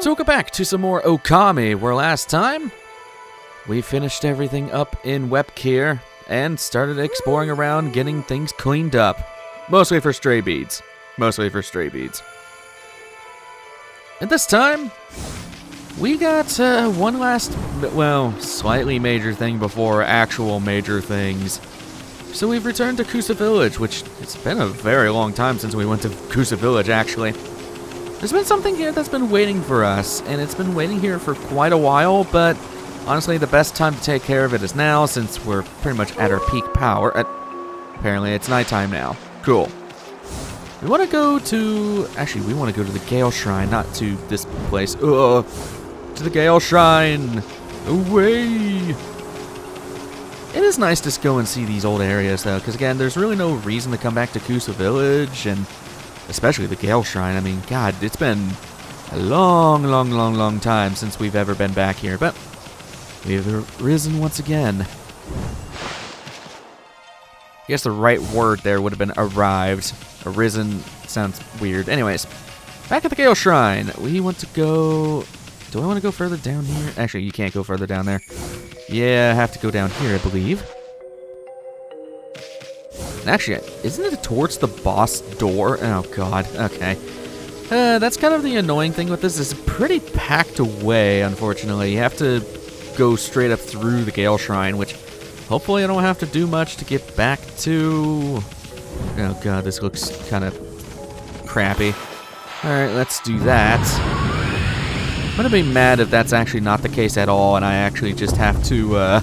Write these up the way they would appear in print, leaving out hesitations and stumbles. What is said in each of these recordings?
So we'll go back to some more Okami, where last time we finished everything up in Webkier and started exploring around getting things cleaned up. Mostly for stray beads. And this time, we got one last, well, slightly major thing before actual major things. So we've returned to Kusa Village, which it's been a very long time since we went to Kusa Village, actually. There's been something here that's been waiting for us, and it's been waiting here for quite a while, but honestly, the best time to take care of it is now, since we're pretty much at our peak power. Apparently, it's nighttime now. Cool. We want to go to... Actually, we want to go to the Gale Shrine, not to this place. To the Gale Shrine! Away! It is nice to just go and see these old areas, though, because, again, there's really no reason to come back to Kusa Village, and especially the Gale Shrine. I mean, God, it's been a long time since we've ever been back here, but we've risen once again. I guess the right word there would have been arrived. Arisen sounds weird. Anyways, back at the Gale Shrine. We want to go... Do I want to go further down here? Actually, you can't go further down there. Yeah, I have to go down here, I believe. Actually, isn't it towards the boss door? Oh, God. Okay. That's kind of the annoying thing with this. It's pretty packed away, unfortunately. You have to go straight up through the Gale Shrine, which hopefully I don't have to do much to get back to... Oh, God, this looks kind of crappy. Alright, let's do that. I'm going to be mad if that's actually not the case at all, and I actually just have to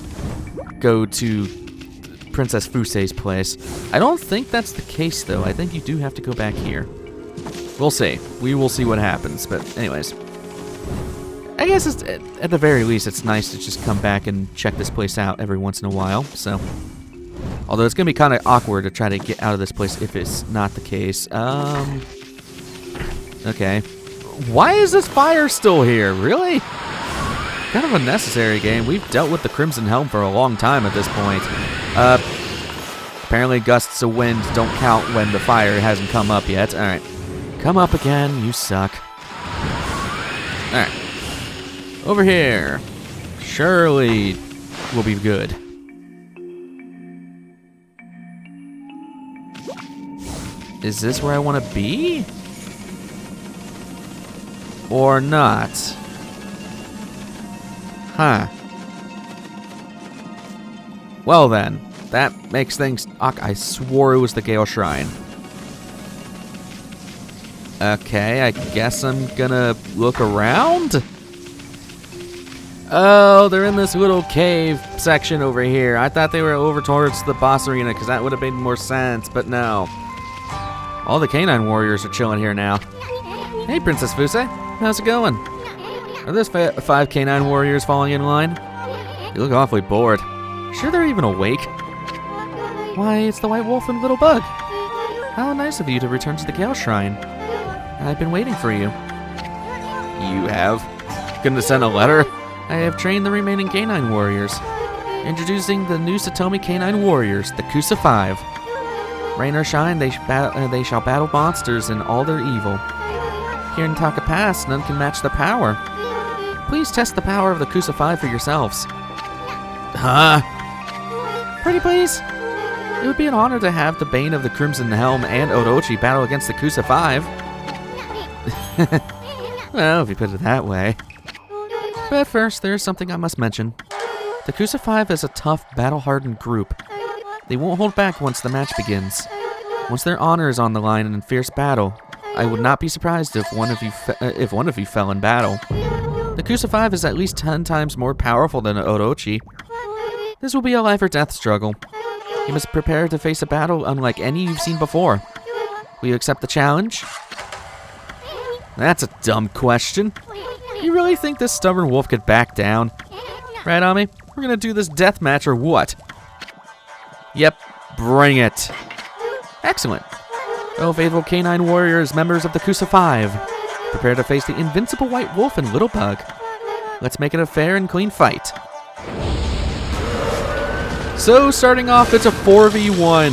go to Princess Fusei's place. I don't think that's the case, though. I think you do have to go back here. We'll see. We will see what happens. But anyways, I guess it's, at the very least, it's nice to just come back and check this place out every once in a while. So, although it's going to be kind of awkward to try to get out of this place if it's not the case. Okay. Why is this fire still here? Really? Kind of unnecessary, game. We've dealt with the Crimson Helm for a long time at this point. Apparently gusts of wind don't count when the fire hasn't come up yet. Alright. Come up again, you suck. Alright. Over here. Surely we'll be good. Is this where I want to be? Or not? Huh. Well then, that makes things... I swore it was the Gale Shrine. Okay, I guess I'm gonna look around? Oh, they're in this little cave section over here. I thought they were over towards the boss arena, because that would have made more sense, but no. All the canine warriors are chilling here now. Hey, Princess Fusei. How's it going? Are those 5 canine warriors falling in line? You look awfully bored. Sure they're even awake? Why, it's the White Wolf and Little Bug. How nice of you to return to the Gale Shrine. I've been waiting for you. You have? Gonna send a letter? I have trained the remaining canine warriors. Introducing the new Satomi canine warriors, the Kusa 5. Rain or shine, they shall battle monsters and all their evil. Here in Taka Pass, none can match their power. Please test the power of the Kusa 5 for yourselves. Huh? Pretty please? It would be an honor to have the Bane of the Crimson Helm and Orochi battle against the Kusa 5. Well, if you put it that way. But first, there is something I must mention. The Kusa 5 is a tough, battle-hardened group. They won't hold back once the match begins. Once their honor is on the line in fierce battle, I would not be surprised if one of you fell in battle. The Kusa 5 is at least 10 times more powerful than Orochi. This will be a life or death struggle. You must prepare to face a battle unlike any you've seen before. Will you accept the challenge? That's a dumb question. You really think this stubborn wolf could back down? Right, Ami? We're gonna do this death match or what? Yep, bring it. Excellent. Oh, faithful canine warriors, members of the Kusa 5. Prepare to face the invincible White Wolf and Little Bug. Let's make it a fair and clean fight. So, starting off, it's a 4v1.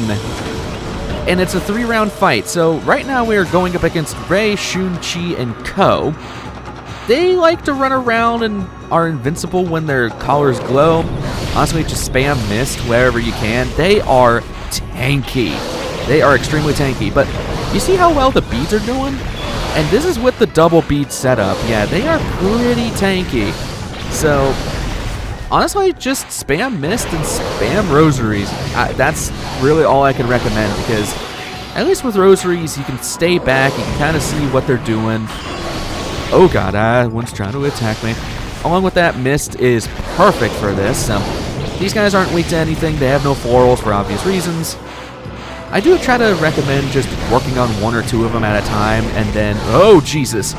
And it's a 3-round fight. So, right now we are going up against Ray, Shun, Chi, and Ko. They like to run around and are invincible when their collars glow. Honestly, just spam mist wherever you can. They are tanky. They are extremely tanky. But you see how well the beads are doing? And this is with the double bead setup. Yeah, they are pretty tanky. So, honestly, just spam mist and spam rosaries. That's really all I can recommend, because at least with rosaries, you can stay back. You can kind of see what they're doing. Oh god, one's trying to attack me. Along with that, mist is perfect for this. These guys aren't weak to anything. They have no florals for obvious reasons. I do try to recommend just working on one or two of them at a time, and then, oh Jesus,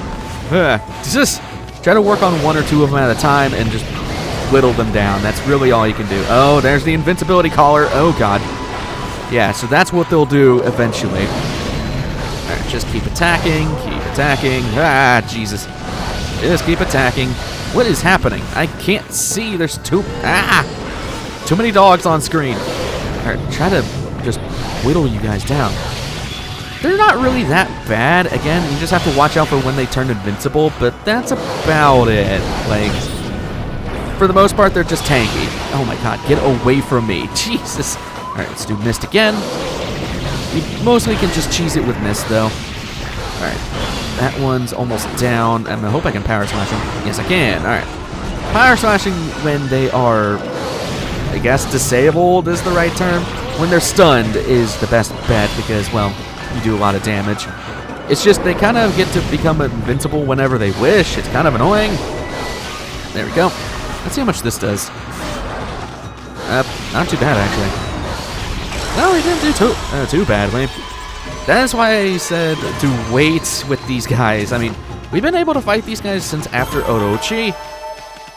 just try to work on one or two of them at a time and just whittle them down. That's really all you can do. Oh, there's the invincibility collar. Oh god. Yeah, so that's what they'll do eventually. Alright, just keep attacking, Ah, Jesus. Just keep attacking. What is happening? I can't see. There's too many dogs on screen. Alright, try to just whittle you guys down. They're not really that bad. Again, you just have to watch out for when they turn invincible, but that's about it. Like, for the most part, they're just tanky. Oh my god, get away from me. Jesus. Alright, let's do mist again. You mostly can just cheese it with mist, though. Alright, that one's almost down. I hope I can power slash them. Yes, I can. Alright. Power slashing when they are, I guess, disabled is the right term. When they're stunned is the best bet because, well, you do a lot of damage. It's just they kind of get to become invincible whenever they wish. It's kind of annoying. There we go. Let's see how much this does. Not too bad, actually. No, he didn't do too badly. That's why I said to wait with these guys. I mean, we've been able to fight these guys since after Orochi.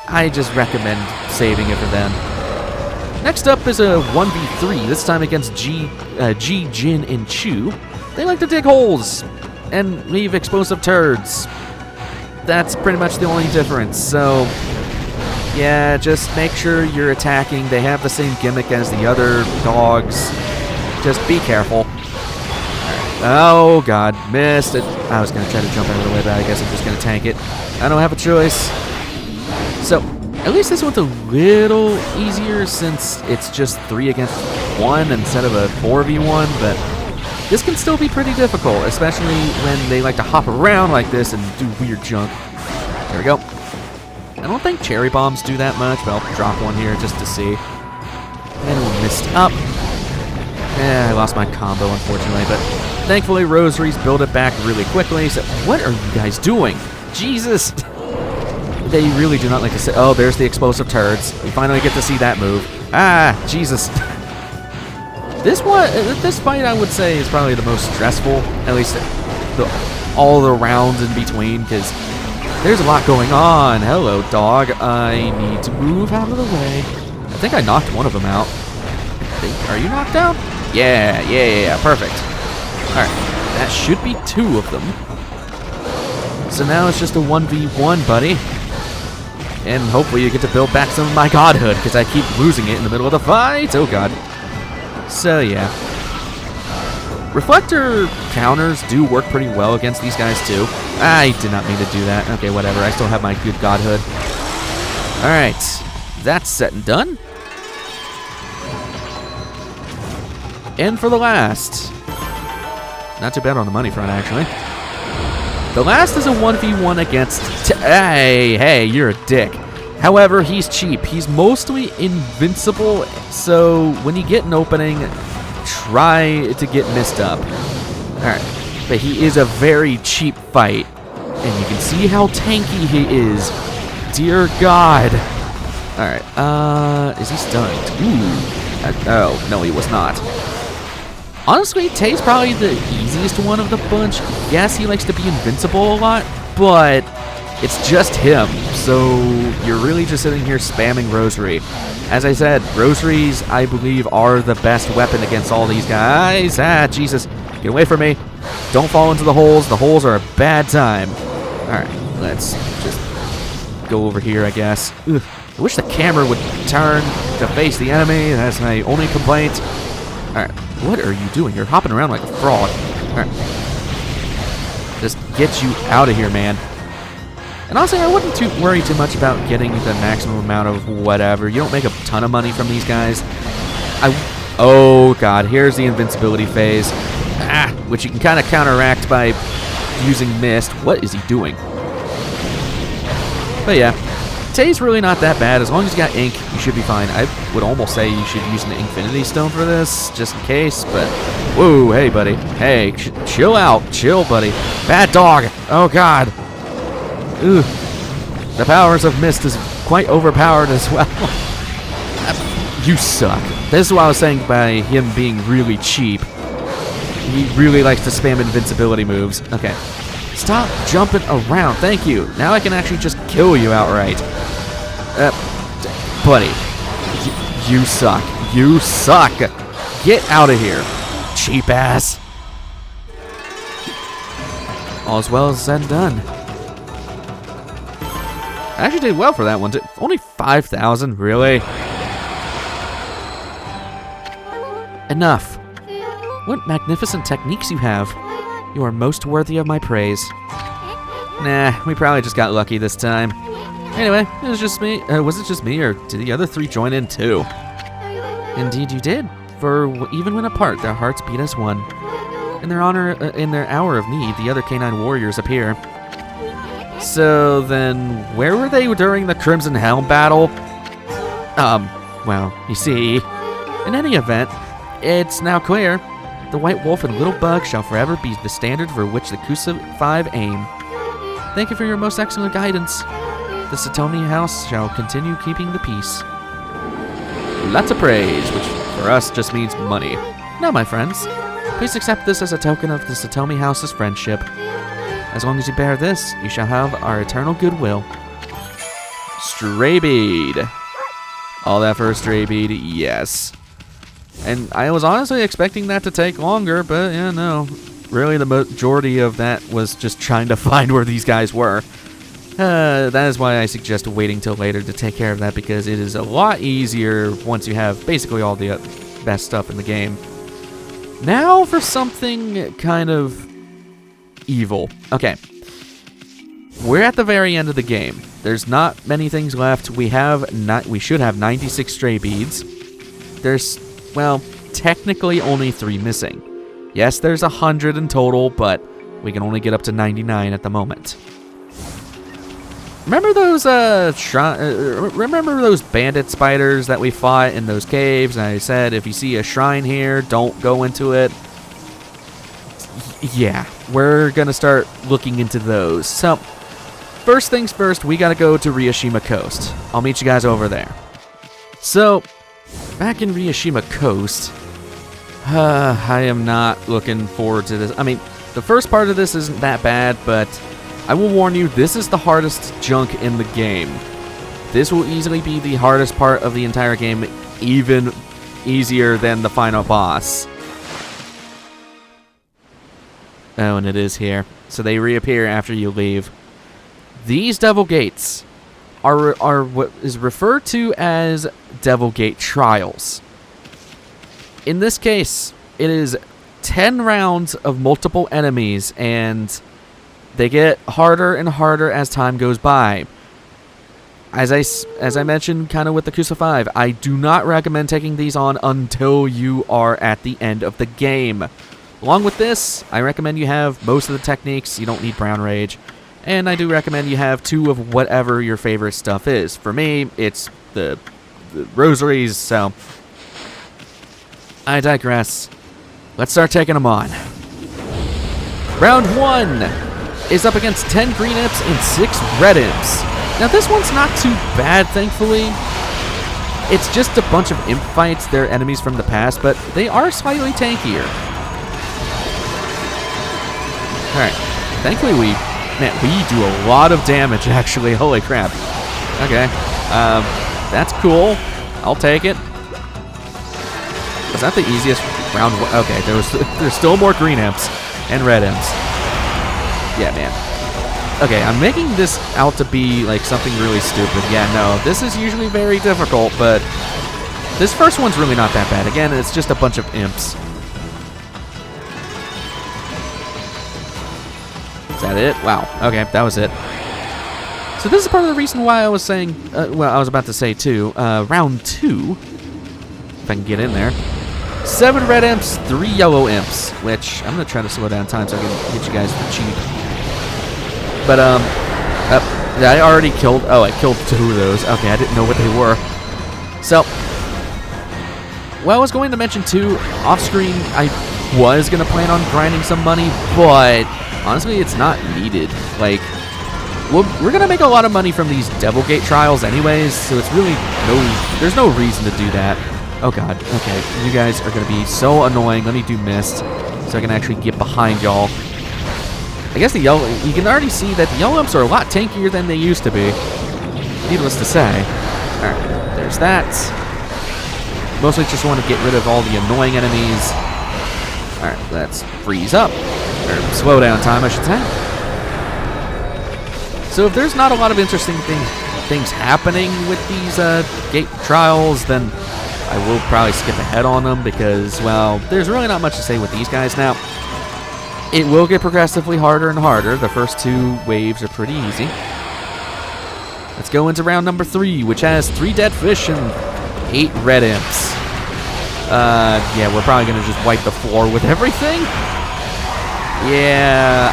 I just recommend saving it for them. Next up is a 1v3, this time against Ji, Jin, and Chu. They like to dig holes and leave explosive turds. That's pretty much the only difference. So, yeah, just make sure you're attacking. They have the same gimmick as the other dogs. Just be careful. Oh god, missed it. I was going to try to jump out of the way, but I guess I'm just going to tank it. I don't have a choice. So, at least this one's a little easier since it's just 3 against 1 instead of a 4v1, but this can still be pretty difficult, especially when they like to hop around like this and do weird junk. There we go. I don't think cherry bombs do that much, but I'll drop one here just to see. And we missed up. I lost my combo, unfortunately, but thankfully rosaries build it back really quickly. So, what are you guys doing? Jesus! They really do not like to say, oh, there's the explosive turds. We finally get to see that move. Ah, Jesus. This fight, I would say, is probably the most stressful, at least all the rounds in between, because there's a lot going on. Hello, dog. I need to move out of the way. I think I knocked one of them out. Are you knocked out? Yeah, perfect. Alright, that should be 2 of them. So now it's just a 1v1, buddy. And hopefully you get to build back some of my godhood, because I keep losing it in the middle of the fight. Oh god. So yeah. Reflector counters do work pretty well against these guys too. I did not mean to do that. Okay, whatever. I still have my good godhood. Alright. That's set and done. And for the last. Not too bad on the money front, actually. The last is a 1v1 against... Hey, you're a dick. However, he's cheap. He's mostly invincible, so when you get an opening, try to get missed up. Alright, but he is a very cheap fight, and you can see how tanky he is. Dear God. Alright, is he stunned? Ooh. Oh, no, he was not. Honestly, Tay's probably the easiest one of the bunch. Yes, he likes to be invincible a lot, but it's just him. So you're really just sitting here spamming Rosary. As I said, Rosaries, I believe, are the best weapon against all these guys. Ah, Jesus. Get away from me. Don't fall into the holes. The holes are a bad time. Alright, let's just go over here, I guess. Ugh. I wish the camera would turn to face the enemy. That's my only complaint. Alright, what are you doing? You're hopping around like a frog. Alright. Just get you out of here, man. And honestly, I wouldn't worry too much about getting the maximum amount of whatever. You don't make a ton of money from these guys. Oh god, here's the invincibility phase. Which you can kind of counteract by using mist. What is he doing? But yeah, Tay's really not that bad. As long as you got ink, you should be fine. I would almost say you should use an infinity stone for this, just in case, but whoa, hey buddy. Hey, chill out. Chill, buddy. Bad dog. Oh god. Ooh. The powers of mist is quite overpowered as well. You suck. This is what I was saying by him being really cheap. He really likes to spam invincibility moves. Okay. Stop jumping around. Thank you. Now I can actually just kill you outright. Buddy. You suck. You suck. Get out of here. Cheap ass. All's well as said and done. I actually did well for that one. Only 5,000? Really? Enough. What magnificent techniques you have. You are most worthy of my praise. Nah, we probably just got lucky this time. Anyway, it was just me. Was it just me, or did the other three join in too? Indeed you did. For even when apart, their hearts beat as one. In their hour of need, the other canine warriors appear. So then, where were they during the Crimson Helm battle? Well, you see, in any event, it's now clear. The White Wolf and Little Bug shall forever be the standard for which the Kusa 5 aim. Thank you for your most excellent guidance. The Satomi house shall continue keeping the peace. Lots of praise, which for us just means money. Now, my friends, please accept this as a token of the Satomi house's friendship. As long as you bear this, you shall have our eternal goodwill. Stray bead. All that for a stray bead, yes. And I was honestly expecting that to take longer, but yeah, no. Really, the majority of that was just trying to find where these guys were. That is why I suggest waiting till later to take care of that, because it is a lot easier once you have basically all the best stuff in the game. Now for something kind of evil. Okay. We're at the very end of the game. There's not many things left. We should have 96 stray beads. There's, well, technically only 3 missing. Yes, there's 100 in total, but we can only get up to 99 at the moment. Remember those remember those bandit spiders that we fought in those caves? And I said if you see a shrine here, don't go into it. Yeah, we're gonna start looking into those. So, first things first, we gotta go to Ryoshima Coast. I'll meet you guys over there. So, back in Ryoshima Coast, I am not looking forward to this. I mean, the first part of this isn't that bad, but I will warn you, this is the hardest junk in the game. This will easily be the hardest part of the entire game, even easier than the final boss. Oh, and it is here. So they reappear after you leave. These Devil Gates are what is referred to as Devil Gate Trials. In this case, it is 10 rounds of multiple enemies, and they get harder and harder as time goes by. As I mentioned kind of with the Kusa 5, I do not recommend taking these on until you are at the end of the game. Along with this, I recommend you have most of the techniques. You don't need Brown Rage. And I do recommend you have 2 of whatever your favorite stuff is. For me, it's the rosaries, so I digress. Let's start taking them on. Round 1 is up against 10 green imps and 6 red imps. Now this one's not too bad, thankfully. It's just a bunch of imp fights. They're enemies from the past, but they are slightly tankier. Alright, thankfully we do a lot of damage, actually. Holy crap. Okay, that's cool. I'll take it. Was that the easiest round? Okay, there's still more green imps and red imps. Yeah, man. Okay, I'm making this out to be like something really stupid. Yeah, no, this is usually very difficult, but this first one's really not that bad. Again, it's just a bunch of imps. Is that it? Wow. Okay, that was it. So this is part of the reason why I was saying, well, I was about to say too, round 2, if I can get in there. 7 red imps, 3 yellow imps, which I'm going to try to slow down time so I can get you guys for cheap. But, I already killed, I killed 2 of those. Okay, I didn't know what they were. So, well, I was going to mention too, off screen, I was going to plan on grinding some money, but honestly, it's not needed. Like, we're going to make a lot of money from these Devil Gate trials anyways, so it's really there's no reason to do that. Oh god, okay, you guys are going to be so annoying. Let me do Mist so I can actually get behind y'all. I guess you can already see that the yellow imps are a lot tankier than they used to be. Needless to say. Alright, there's that. Mostly just want to get rid of all the annoying enemies. Alright, let's freeze up. Or slow down time, I should say. So if there's not a lot of interesting things happening with these gate trials, then I will probably skip ahead on them because, well, there's really not much to say with these guys now. It will get progressively harder and harder. The first 2 waves are pretty easy. Let's go into round number 3, which has 3 dead fish and 8 red imps. Yeah, we're probably going to just wipe the floor with everything. Yeah,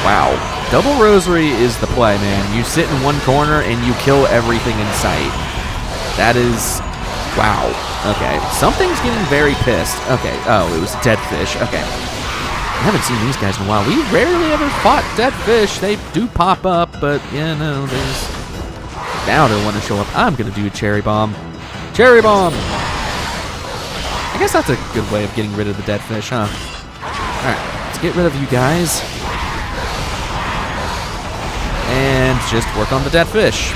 wow. Double Rosary is the play, man. You sit in one corner and you kill everything in sight. That is... wow. Okay, something's getting very pissed. Okay, oh, it was a dead fish. Okay. I haven't seen these guys in a while. We rarely ever fought dead fish. They do pop up, but, yeah, no, there's... now they want to show up. I'm going to do a Cherry Bomb. Cherry Bomb! I guess that's a good way of getting rid of the dead fish, huh? Alright, let's get rid of you guys. And just work on the dead fish.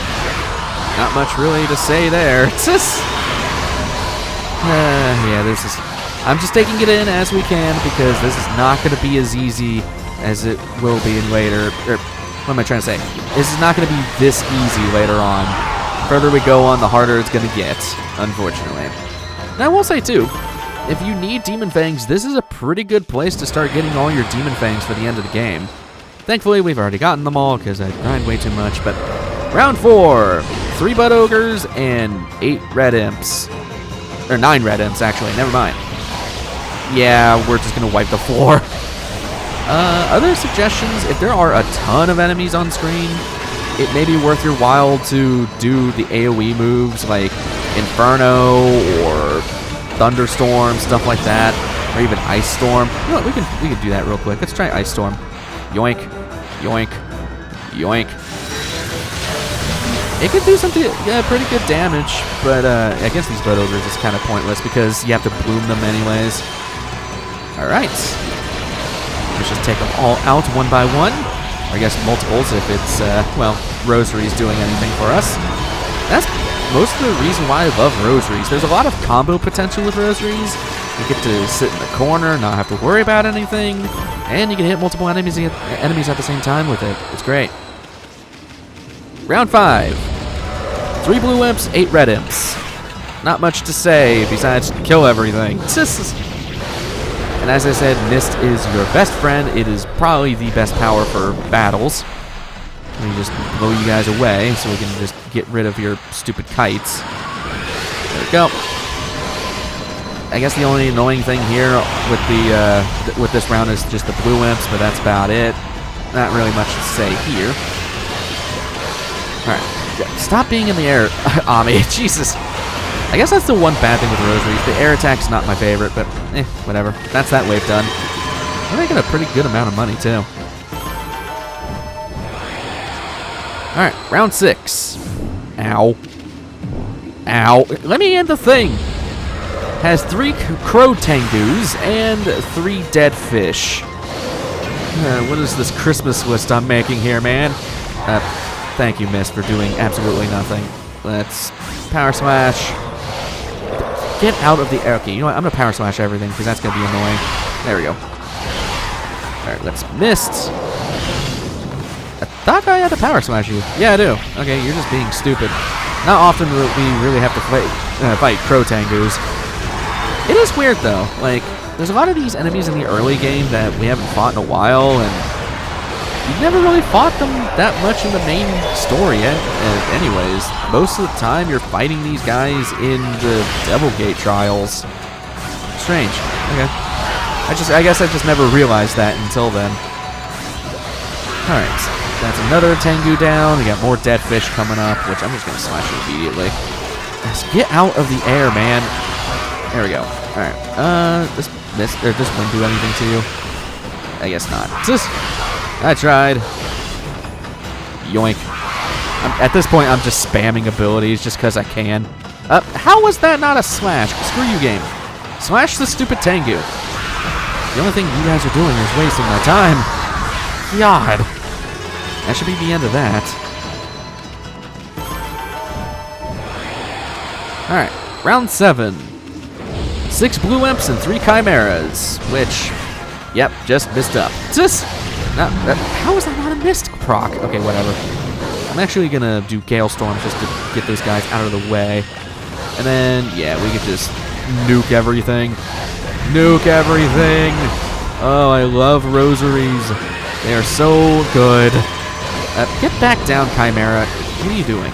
Not much really to say there. It's just... yeah, this is... I'm just taking it in as we can because this is not going to be as easy as it will be in later... or, what am I trying to say? This is not going to be this easy later on. The further we go on, the harder it's going to get, unfortunately. And I will say, too, if you need Demon Fangs, this is a pretty good place to start getting all your Demon Fangs for the end of the game. Thankfully, we've already gotten them all because I grind way too much, but round 4, 3 Bud Ogres and 8 Red Imps. Or 9 Red Imps, actually, never mind. Yeah, we're just going to wipe the floor. Other suggestions, if there are a ton of enemies on screen, it may be worth your while to do the AoE moves like Inferno or Thunderstorm, stuff like that, or even Ice Storm. You know what, we can do that real quick. Let's try Ice Storm. Yoink, yoink, yoink. It can do something, yeah, pretty good damage, but against these Bud Ogres it's kind of pointless because you have to bloom them anyways. Alright. Let's just take them all out one by one. Or I guess multiples if it's, well, Rosary's doing anything for us. That's most of the reason why I love Rosaries. There's a lot of combo potential with Rosaries. You get to sit in the corner, not have to worry about anything, and you can hit multiple enemies at the same time with it. It's great. Round 5. 3 blue imps, 8 red imps. Not much to say besides kill everything. And as I said, Mist is your best friend. It is probably the best power for battles. Let me just blow you guys away so we can just get rid of your stupid kites. There we go. I guess the only annoying thing here with the with this round is just the blue imps, but that's about it. Not really much to say here. Alright. Stop being in the air, Ami. Jesus. I guess that's the one bad thing with Rosaries. The air attack's not my favorite, but whatever. That's that wave done. We're making a pretty good amount of money, too. Alright, round 6. Ow. Ow. Let me end the thing. Has 3 Crow Tengus and 3 dead fish. What is this Christmas list I'm making here, man? Thank you, Mist, for doing absolutely nothing. Let's Power Slash. Get out of the air. Okay, you know what? I'm going to Power Slash everything because that's going to be annoying. There we go. Alright, let's Mist. I thought I had to Power Slash you. Yeah, I do. Okay, you're just being stupid. Not often do we really have to fight Crow Tengus. It is weird, though. Like, there's a lot of these enemies in the early game that we haven't fought in a while, and you never really fought them that much in the main story anyways. Most of the time you're fighting these guys in the Devil Gate trials. Strange. Okay. I guess I just never realized that until then. Alright. That's another Tengu down. We got more dead fish coming up, which I'm just gonna slash you immediately. Just get out of the air, man. There we go. Alright. This wouldn't do anything to you. I guess not. I tried. Yoink. At this point, I'm just spamming abilities just because I can. How was that not a slash? Screw you, game. Slash the stupid Tengu. The only thing you guys are doing is wasting my time. God. That should be the end of that. Alright. Round 7. 6 blue imps and 3 chimeras. Which, yep, just missed up. How is that not a missed proc? Okay, whatever. I'm actually gonna do Gale Storms just to get those guys out of the way. And then, yeah, we could just nuke everything. Nuke everything! Oh, I love rosaries. They are so good. Get back down, Chimera. What are you doing?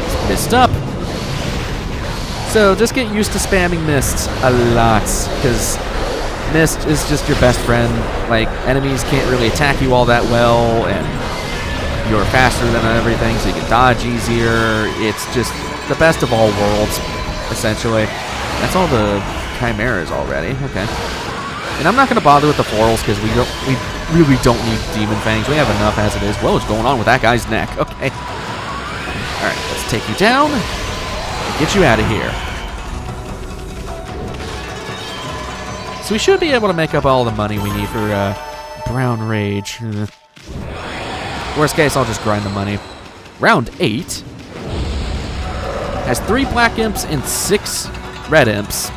It's missed up. So, just get used to spamming Mist a lot, because Mist is just your best friend. Like, enemies can't really attack you all that well, and you're faster than everything, so you can dodge easier. It's just the best of all worlds, essentially. That's all the chimeras already. Okay. And I'm not going to bother with the florals, because we really don't need demon fangs. We have enough as it is. What's going on with that guy's neck? Okay. Alright, let's take you down and get you out of here. So we should be able to make up all the money we need for Brown Rage. Worst case, I'll just grind the money. Round 8 has 3 black imps and 6 red imps.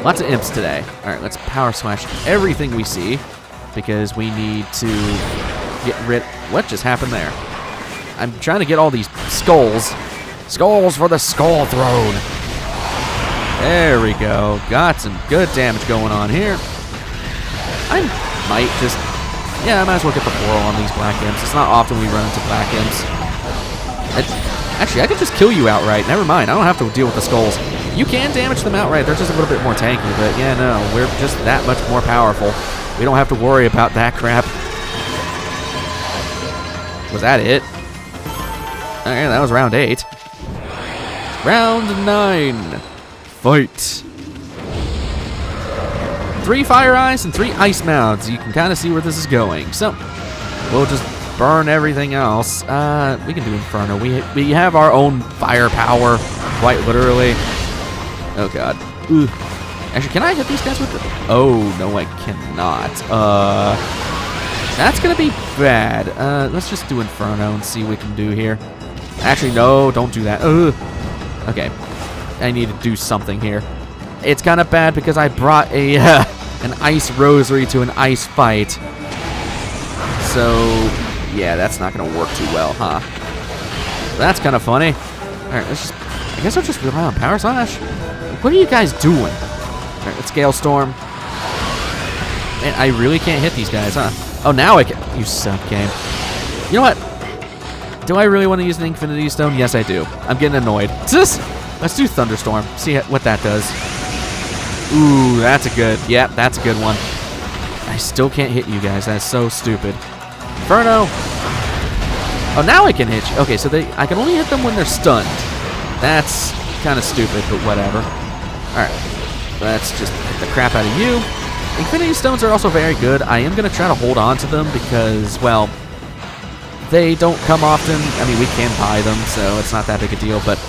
Lots of imps today. Alright, let's power slash everything we see, because we need to get rid... What just happened there? I'm trying to get all these skulls. Skulls for the Skull Throne. There we go. Got some good damage going on here. I might just... Yeah, I might as well get the floral on these black imps. It's not often we run into black imps. Actually, I could just kill you outright. Never mind. I don't have to deal with the skulls. You can damage them outright. They're just a little bit more tanky, but yeah, no. We're just that much more powerful. We don't have to worry about that crap. Was that it? Alright, that was round 8. Round 9. Fight. 3 fire eyes and 3 ice mouths. You can kind of see where this is going. So, we'll just burn everything else. We can do Inferno. We have our own fire power, quite literally. Oh, God. Ugh. Actually, can I hit these guys with it? Oh, no, I cannot. That's going to be bad. Let's just do Inferno and see what we can do here. Actually, no, don't do that. Ugh. Okay. I need to do something here. It's kind of bad because I brought a an ice rosary to an ice fight. So, yeah, that's not going to work too well, huh? That's kind of funny. Alright, let's just... I guess I'll just rely on Power Slash. What are you guys doing? Alright, let's Gale Storm. Man, I really can't hit these guys, huh? Oh, now I can... You suck, game. You know what? Do I really want to use an Infinity Stone? Yes, I do. I'm getting annoyed. Let's do Thunderstorm. See what that does. Ooh, that's a good... Yeah, that's a good one. I still can't hit you guys. That's so stupid. Inferno. Oh, now I can hit you. Okay, so I can only hit them when they're stunned. That's kind of stupid, but whatever. Alright. Let's just hit the crap out of you. Infinity Stones are also very good. I am going to try to hold on to them because, well, they don't come often. I mean, we can buy them, so it's not that big a deal, but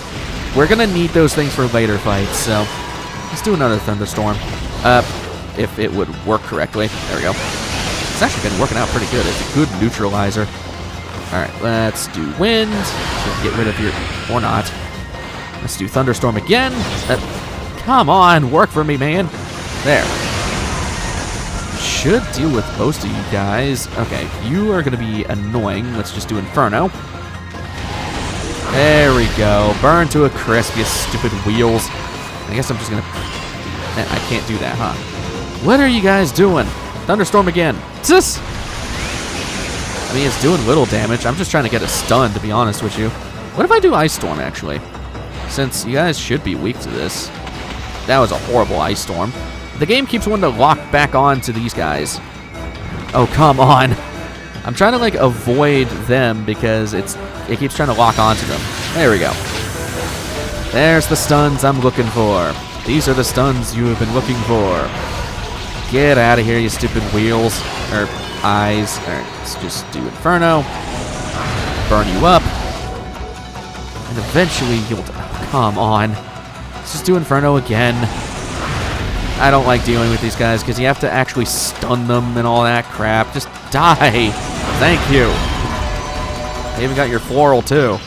we're going to need those things for later fights, so let's do another Thunderstorm. If it would work correctly. There we go. It's actually been working out pretty good. It's a good neutralizer. Alright, let's do Wind. So get rid of your... Or not. Let's do Thunderstorm again. Come on, work for me, man. There. Should deal with most of you guys. Okay, you are going to be annoying. Let's just do Inferno. There we go. Burn to a crisp, you stupid wheels. I guess I'm just going to... I can't do that, huh? What are you guys doing? Thunderstorm again. mean, it's doing little damage. I'm just trying to get a stun, to be honest with you. What if I do Ice Storm, actually? Since you guys should be weak to this. That was a horrible Ice Storm. The game keeps wanting to lock back on to these guys. Oh, come on. I'm trying to, like, avoid them because it keeps trying to lock onto them. There we go. There's the stuns I'm looking for. These are the stuns you have been looking for. Get out of here, you stupid wheels. Or eyes. Alright, let's just do Inferno. Burn you up. And eventually you'll... Oh, come on. Let's just do Inferno again. I don't like dealing with these guys because you have to actually stun them and all that crap. Just die. Thank you. I even got your floral too.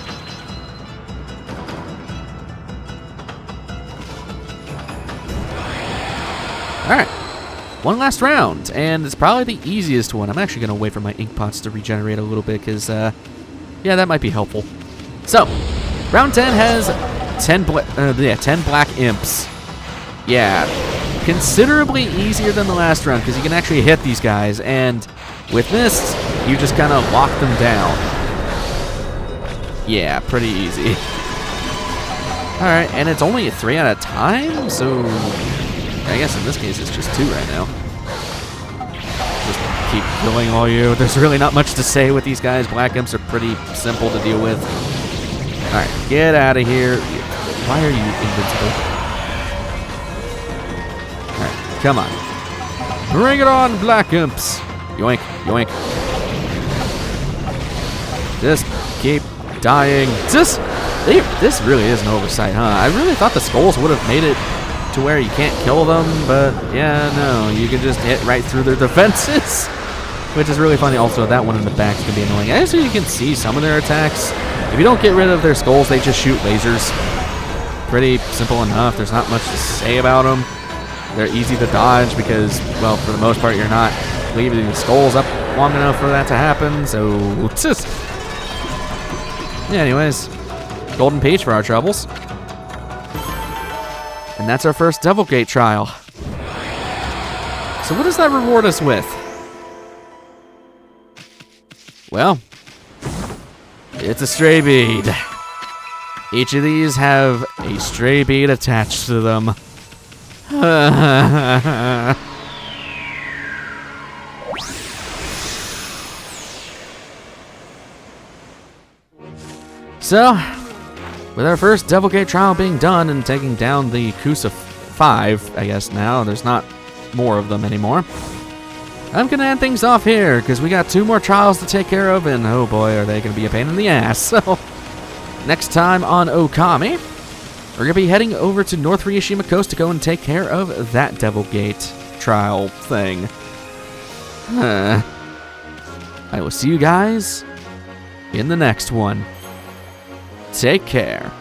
Alright. One last round, and it's probably the easiest one. I'm actually going to wait for my ink pots to regenerate a little bit because, yeah, that might be helpful. So, round 10 has 10 black imps. Yeah, considerably easier than the last round because you can actually hit these guys, and with this, you just kind of lock them down. Yeah, pretty easy. Alright, and it's only a 3 at a time, so I guess in this case it's just 2 right now. Just keep killing all you. There's really not much to say with these guys. Black imps are pretty simple to deal with. Alright, get out of here. Why are you invincible? Alright, come on. Bring it on, black imps. Yoink, yoink. Just keep dying. This really is an oversight, huh? I really thought the skulls would have made it to where you can't kill them, but yeah, no. You can just hit right through their defenses, which is really funny. Also, that one in the back is going to be annoying. Actually, you can see some of their attacks. If you don't get rid of their skulls, they just shoot lasers. Pretty simple enough. There's not much to say about them. They're easy to dodge because, well, for the most part, you're not leaving the skulls up long enough for that to happen, so just... Yeah, anyways, Golden Peach for our troubles. And that's our first Devil Gate trial. So what does that reward us with? Well, it's a stray bead. Each of these have a stray bead attached to them. So, with our first Devil Gate trial being done and taking down the Kusa 5, I guess now, there's not more of them anymore. I'm going to end things off here, because we got 2 more trials to take care of, and oh boy, are they going to be a pain in the ass. So, next time on Okami, we're going to be heading over to North Ryoshima Coast to go and take care of that Devil Gate trial thing. I will see you guys in the next one. Take care.